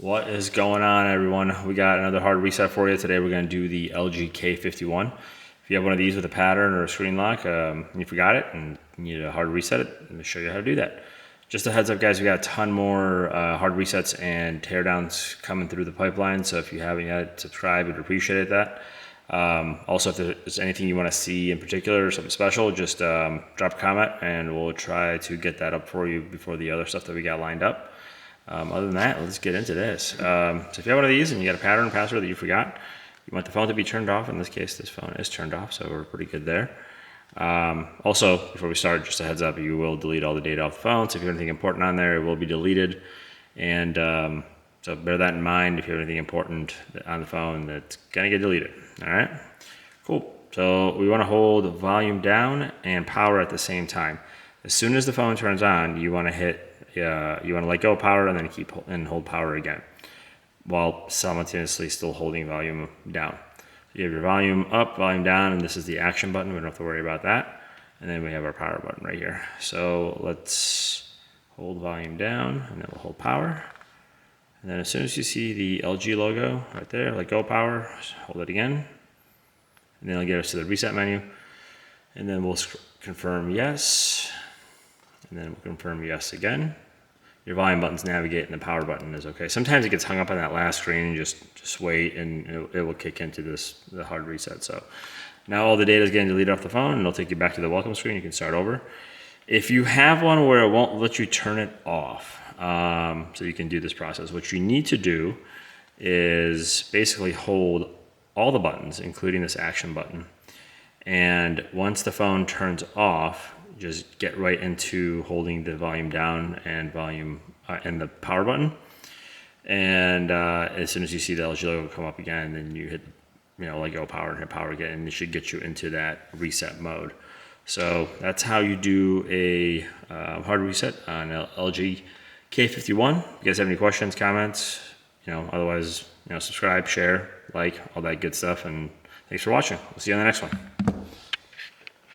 What is going on, everyone? We got another hard reset for you. Today we're going to do the LG K51. If you have one of these with a pattern or a screen lock, you forgot it and you need to hard reset it, let me show you how to do that. Just a heads up, guys, we got a ton more hard resets and teardowns coming through the pipeline, so if you haven't yet, subscribe, we'd appreciate that. Also, if there's anything you want to see in particular or something special, just drop a comment and we'll try to get that up for you before the other stuff that we got lined up. Other than that, let's get into this. So if you have one of these and you got a pattern password that you forgot, you want the phone to be turned off. In this case, this phone is turned off, so we're pretty good there. Also, before we start, just a heads up, you will delete all the data off the phone. So if you have anything important on there, it will be deleted. And so bear that in mind. If you have anything important on the phone, that's gonna get deleted. All right, cool. So we want to hold volume down and power at the same time. As soon as the phone turns on, you want to hit. You want to let go of power and then hold power again, while simultaneously still holding volume down. You have your volume up, volume down, and this is the action button. We don't have to worry about that. And then we have our power button right here. So let's hold volume down, and then we'll hold power. And then as soon as you see the LG logo right there, let go of power, hold it again. And then it'll get us to the reset menu. And then we'll confirm yes. And then we'll confirm yes again. Your volume button's navigate and the power button is okay. Sometimes it gets hung up on that last screen, and just wait and it will kick into the hard reset. So now all the data is getting deleted off the phone and it'll take you back to the welcome screen. You can start over. If you have one where it won't let you turn it off, so you can do this process, what you need to do is basically hold all the buttons, including this action button. And once the phone turns off, just get right into holding the volume down and volume and the power button. And as soon as you see the LG logo come up again, then you hit, let go of power and hit power again, and it should get you into that reset mode. So that's how you do a hard reset on LG K51. If you guys have any questions, comments, otherwise, subscribe, share, like, all that good stuff. And thanks for watching. We'll see you on the next one.